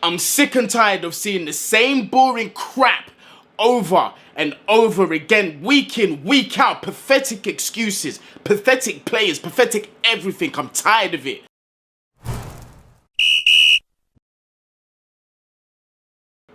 I'm sick and tired of seeing the same boring crap over and over again, week in, week out. Pathetic excuses, pathetic players, pathetic everything. I'm tired of it.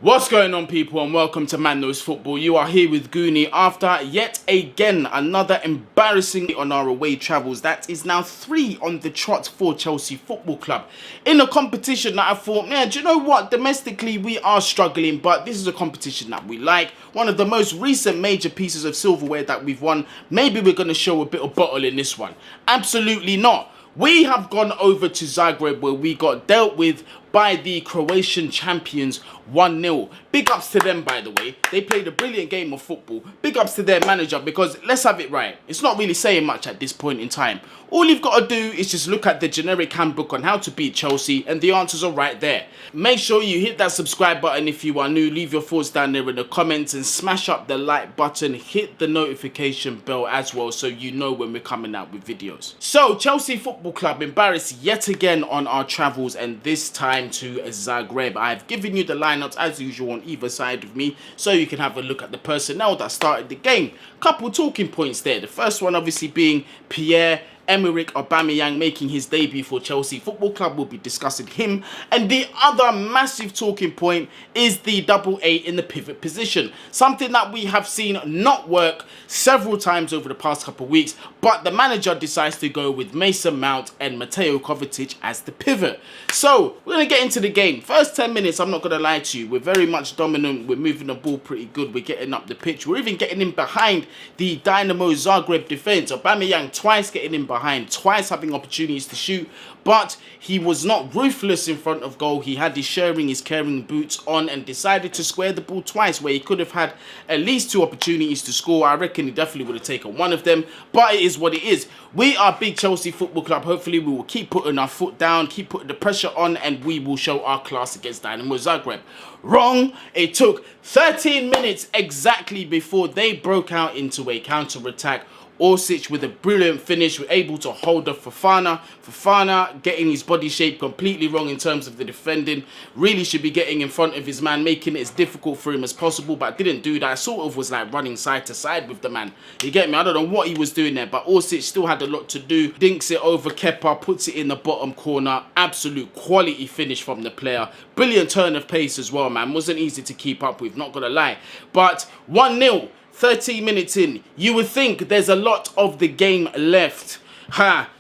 What's going on, people, and welcome to Man Knows Football. You are here with Guni after yet again another embarrassing on our away travels. That is now 3 on the trot for Chelsea Football Club. In a competition that I thought, man, do you know what? Domestically, we are struggling, but this is a competition that we like. One of the most recent major pieces of silverware that we've won. Maybe we're going to show a bit of bottle in this one. Absolutely not. We have gone over to Zagreb where we got dealt with by the Croatian champions 1-0. Big ups to them, by the way. They played a brilliant game of football. Big ups to their manager, because let's have it right, it's not really saying much at this point in time. All you've got to do is just look at the generic handbook on how to beat Chelsea, and the answers are right there. Make sure you hit that subscribe button if you are new. Leave your thoughts down there in the comments and smash up the like button. Hit the notification bell as well so you know when we're coming out with videos. So Chelsea Football Club embarrassed yet again on our travels, and this time to Zagreb. I've given you the lineups as usual on either side of me so you can have a look at the personnel that started the game. Couple talking points there. The first one obviously being Pierre-Emerick Aubameyang making his debut for Chelsea Football Club. We'll be discussing him. And the other massive talking point is the double 8 in the pivot position. Something that we have seen not work several times over the past couple of weeks, but the manager decides to go with Mason Mount and Mateo Kovacic as the pivot. So we're going to get into the game. First 10 minutes, I'm not going to lie to you, we're very much dominant. We're moving the ball pretty good. We're getting up the pitch. We're even getting in behind the Dinamo Zagreb defense. Aubameyang twice getting in behind, twice having opportunities to shoot, but he was not ruthless in front of goal. He had his sharing, his caring boots on and decided to square the ball twice where he could have had at least 2 opportunities to score. I reckon he definitely would have taken one of them, but it is what it is. We are big Chelsea Football Club. Hopefully we will keep putting our foot down, keep putting the pressure on, and we will show our class against Dinamo Zagreb. Wrong. It took 13 minutes exactly before they broke out into a counter-attack. Orsic with a brilliant finish, were able to hold off Fofana. Fofana getting his body shape completely wrong in terms of the defending. Really should be getting in front of his man, making it as difficult for him as possible, but didn't do that. Sort of was like running side to side with the man. You get me? I don't know what he was doing there, but Orsic still had a lot to do. Dinks it over Kepa, puts it in the bottom corner. Absolute quality finish from the player. Brilliant turn of pace as well, man. Wasn't easy to keep up with, not gonna lie. But 1-0. 13 minutes in, you would think there's a lot of the game left.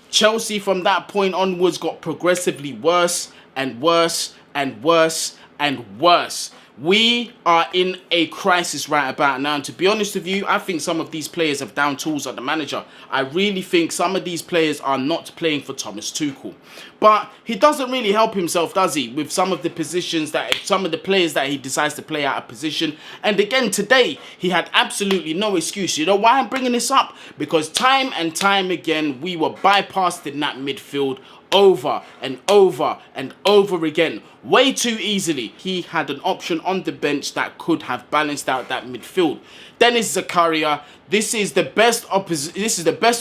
Chelsea from that point onwards got progressively worse and worse and worse and worse. We are in a crisis right about now, and to be honest with you, I think some of these players have down tools at the manager. I really think some of these players are not playing for Thomas Tuchel. But he doesn't really help himself, does he, with some of the positions that, some of the players that he decides to play out of position. And again, today, he had absolutely no excuse. You know why I'm bringing this up? Because time and time again, we were bypassed in that midfield over and over and over again, way too easily. He had an option on the bench that could have balanced out that midfield. Dennis Zakaria, this is the best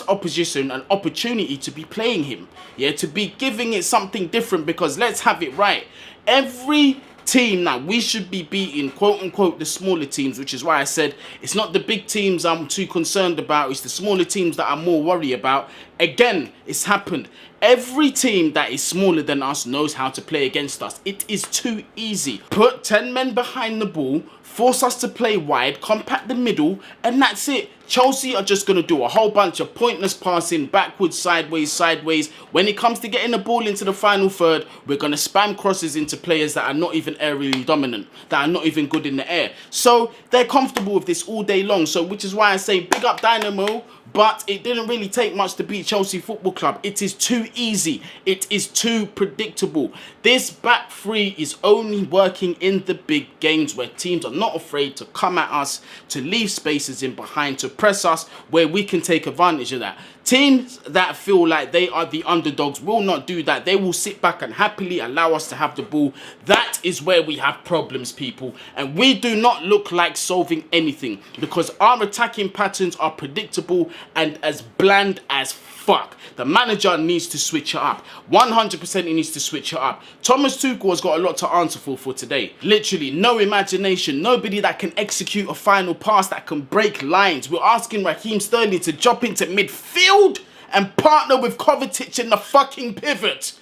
opposition and opportunity to be playing him, yeah, to be giving it something different, because let's have it right, every team that we should be beating, quote unquote, the smaller teams, which is why I said it's not the big teams I'm too concerned about, it's the smaller teams that I'm more worried about. Again, it's happened. Every team that is smaller than us knows how to play against us. It is too easy. Put 10 men behind the ball, force us to play wide, compact the middle, and that's it. Chelsea are just going to do a whole bunch of pointless passing, backwards, sideways, sideways. When it comes to getting the ball into the final third, we're going to spam crosses into players that are not even aerially dominant, that are not even good in the air. So they're comfortable with this all day long. So which is why I say big up Dynamo, but it didn't really take much to beat Chelsea Football Club. It is too easy. It is too predictable. This back three is only working in the big games where teams are not afraid to come at us, to leave spaces in behind, to press us, where we can take advantage of that. Teams that feel like they are the underdogs will not do that. They will sit back and happily allow us to have the ball. That is where we have problems, people. And we do not look like solving anything because our attacking patterns are predictable and as bland as fuck? The manager needs to switch it up. 100% he needs to switch it up. Thomas Tuchel has got a lot to answer for today. Literally, no imagination. Nobody that can execute a final pass, that can break lines. We're asking Raheem Sterling to drop into midfield and partner with Kovacic in the fucking pivot.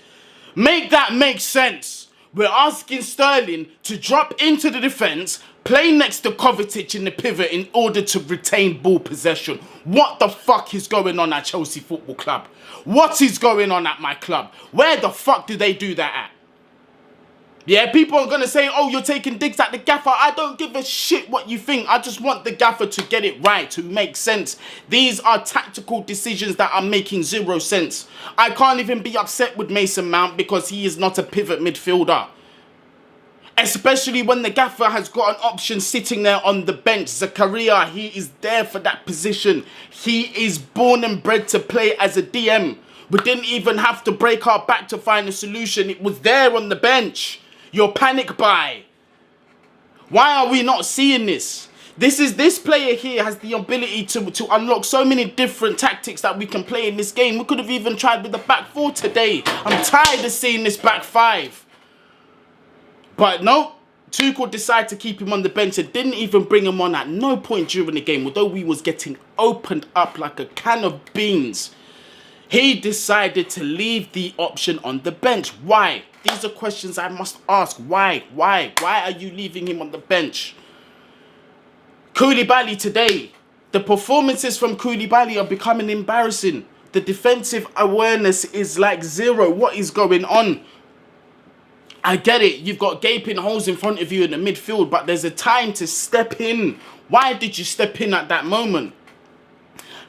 Make that make sense. We're asking Sterling to drop into the defence, play next to Kovacic in the pivot in order to retain ball possession. What the fuck is going on at Chelsea Football Club? What is going on at my club? Where the fuck do they do that at? Yeah, people are going to say, oh, you're taking digs at the gaffer. I don't give a shit what you think. I just want the gaffer to get it right, to make sense. These are tactical decisions that are making zero sense. I can't even be upset with Mason Mount because he is not a pivot midfielder. Especially when the gaffer has got an option sitting there on the bench. Zakaria, he is there for that position. He is born and bred to play as a DM. We didn't even have to break our back to find a solution. It was there on the bench. Your panic buy. Why are we not seeing this? This player here has the ability to unlock so many different tactics that we can play in this game. We could have even tried with the back four today. I'm tired of seeing this back five. But no, Tuchel decided to keep him on the bench and didn't even bring him on at no point during the game. Although we was getting opened up like a can of beans, he decided to leave the option on the bench. Why? These are questions I must ask. Why? Why are you leaving him on the bench? Koulibaly today. The performances from Koulibaly are becoming embarrassing. The defensive awareness is like zero. What is going on? I get it. You've got gaping holes in front of you in the midfield, but there's a time to step in. Why did you step in at that moment?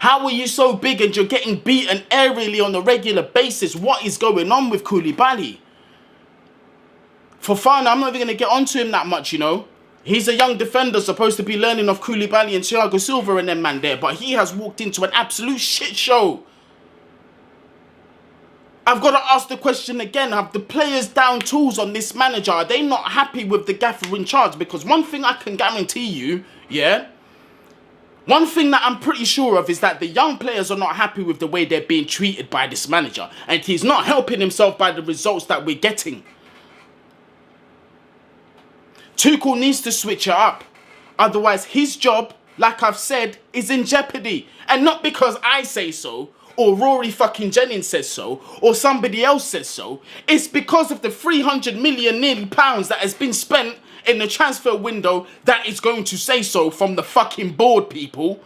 How are you so big and you're getting beaten aerially on a regular basis? What is going on with Koulibaly? For fun, I'm not even going to get onto him that much, you know. He's a young defender supposed to be learning off Koulibaly and Thiago Silva and them man there, but he has walked into an absolute shit show. I've got to ask the question again, have the players down tools on this manager? Are they not happy with the gaffer in charge? Because one thing I can guarantee you, yeah, one thing that I'm pretty sure of is that the young players are not happy with the way they're being treated by this manager. And he's not helping himself by the results that we're getting. Tuchel needs to switch it up. Otherwise, his job, like I've said, is in jeopardy. And not because I say so, or Rory fucking Jennings says so, or somebody else says so. It's because of the 300 million nearly pounds that has been spent in the transfer window that is going to say so from the fucking board, people.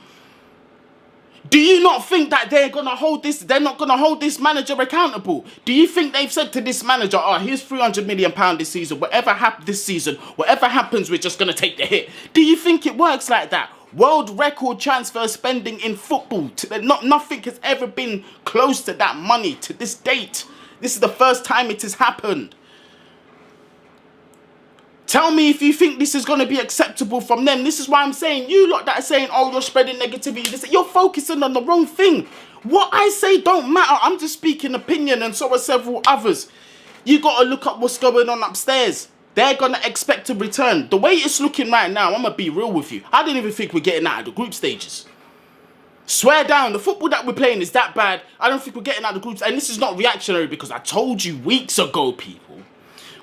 Do you not think that they're not going to hold this manager accountable? Do you think they've said to this manager, oh, here's 300 million pounds this season, whatever happens, we're just going to take the hit? Do you think it works like that? World record transfer spending in football. Nothing has ever been close to that money to this date. This is the first time it has happened. Tell me if you think this is going to be acceptable from them. This is why I'm saying, you lot that are saying, oh, you're spreading negativity, you're focusing on the wrong thing. What I say don't matter. I'm just speaking opinion, and so are several others. You got to look up what's going on upstairs. They're going to expect a return. The way it's looking right now, I'm going to be real with you. I don't even think we're getting out of the group stages. Swear down, the football that we're playing is that bad. I don't think we're getting out of the groups. And this is not reactionary because I told you weeks ago, people.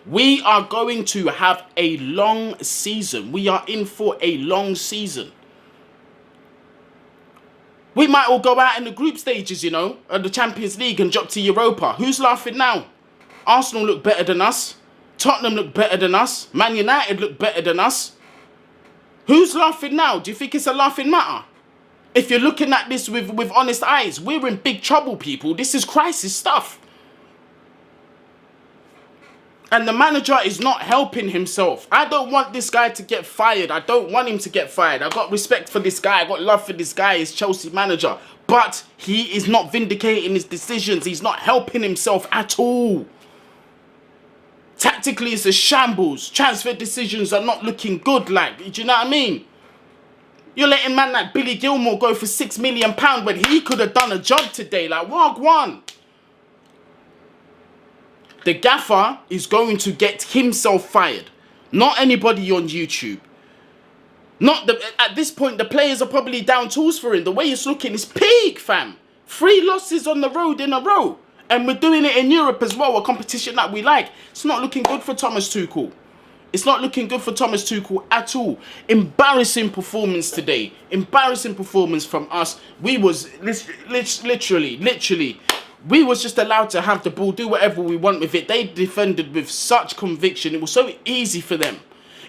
We are going to have a long season. We are in for a long season. We might all go out in the group stages, you know, of the Champions League and drop to Europa. Who's laughing now? Arsenal look better than us. Tottenham look better than us. Man United look better than us. Who's laughing now? Do you think it's a laughing matter? If you're looking at this with honest eyes, we're in big trouble, people. This is crisis stuff. And the manager is not helping himself. I don't want this guy to get fired. I don't want him to get fired. I got respect for this guy. I got love for this guy. He's Chelsea manager. But he is not vindicating his decisions. He's not helping himself at all. Tactically, it's a shambles. Transfer decisions are not looking good. Like, do you know what I mean? You're letting man like Billy Gilmore go for £6 million when he could have done a job today. Like, one. The gaffer is going to get himself fired. Not anybody on YouTube. At this point, the players are probably down tools for him. The way it's looking is peak, fam. 3 losses on the road in a row. And we're doing it in Europe as well, a competition that we like. It's not looking good for Thomas Tuchel. It's not looking good for Thomas Tuchel at all. Embarrassing performance today. Embarrassing performance from us. We was literally, we was just allowed to have the ball, do whatever we want with it. They defended with such conviction. It was so easy for them.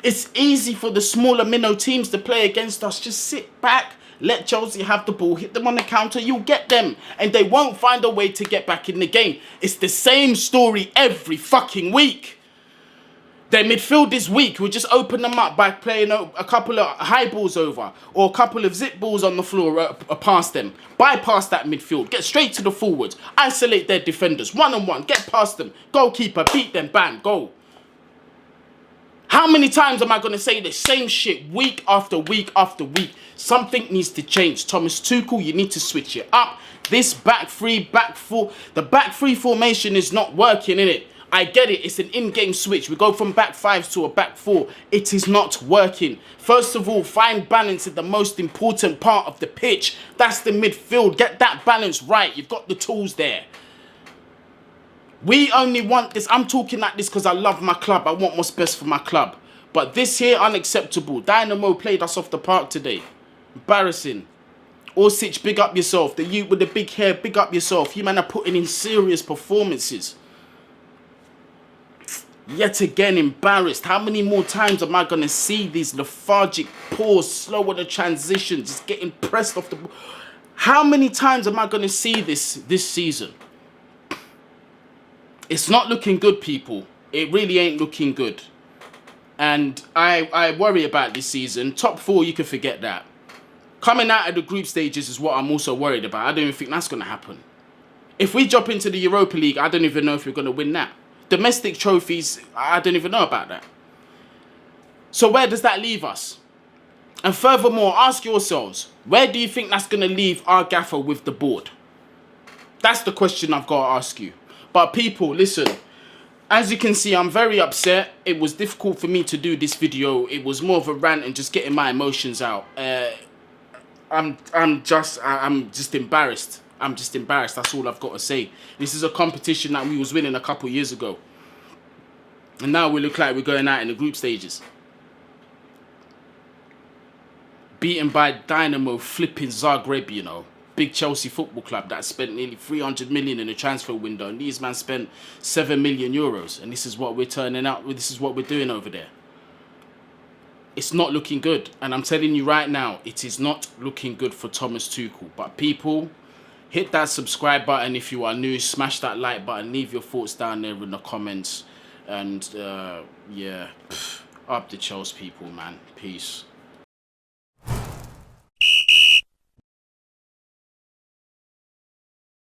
It's easy for the smaller minnow teams to play against us. Just sit back, let Chelsea have the ball, hit them on the counter, you'll get them. And they won't find a way to get back in the game. It's the same story every fucking week. Their midfield is weak. We'll just open them up by playing a couple of high balls over or a couple of zip balls on the floor past them. Bypass that midfield. Get straight to the forwards. Isolate their defenders. One-on-one. Get past them. Goalkeeper. Beat them. Bang. Goal. How many times am I going to say the same shit week after week after week? Something needs to change. Thomas Tuchel, you need to switch it up. This back three, back four. The back three formation is not working, innit? I get it, it's an in-game switch. We go from back 5 to a back 4. It is not working. First of all, find balance in the most important part of the pitch. That's the midfield. Get that balance right. You've got the tools there. We only want this. I'm talking like this because I love my club. I want what's best for my club. But this here, unacceptable. Dinamo played us off the park today. Embarrassing. Orsic, big up yourself. The youth with the big hair, big up yourself. You man are putting in serious performances. Yet again, embarrassed. How many more times am I going to see these lethargic, poor, slow on the transition, just getting pressed off the ball? How many times am I going to see this season? It's not looking good, people. It really ain't looking good. And I worry about this season. Top 4, you can forget that. Coming out of the group stages is what I'm also worried about. I don't even think that's going to happen. If we jump into the Europa League, I don't even know if we're going to win that. Domestic trophies, I don't even know about that. So where does that leave us? And furthermore, ask yourselves, where do you think that's going to leave our gaffer with the board? That's the question I've got to ask you. But people, listen, as you can see, I'm very upset. It was difficult for me to do this video. It was more of a rant and just getting my emotions out. I'm just embarrassed. I'm just embarrassed. That's all I've got to say. This is a competition that we was winning a couple years ago. And now we look like we're going out in the group stages. Beaten by Dinamo flipping Zagreb, you know. Big Chelsea football club that spent nearly 300 million in the transfer window. And these man spent 7 million euros. And this is what we're turning out. This is what we're doing over there. It's not looking good. And I'm telling you right now, it is not looking good for Thomas Tuchel. But people, hit that subscribe button if you are new. Smash that like button. Leave your thoughts down there in the comments. And yeah, up the Chelsea people, man. Peace.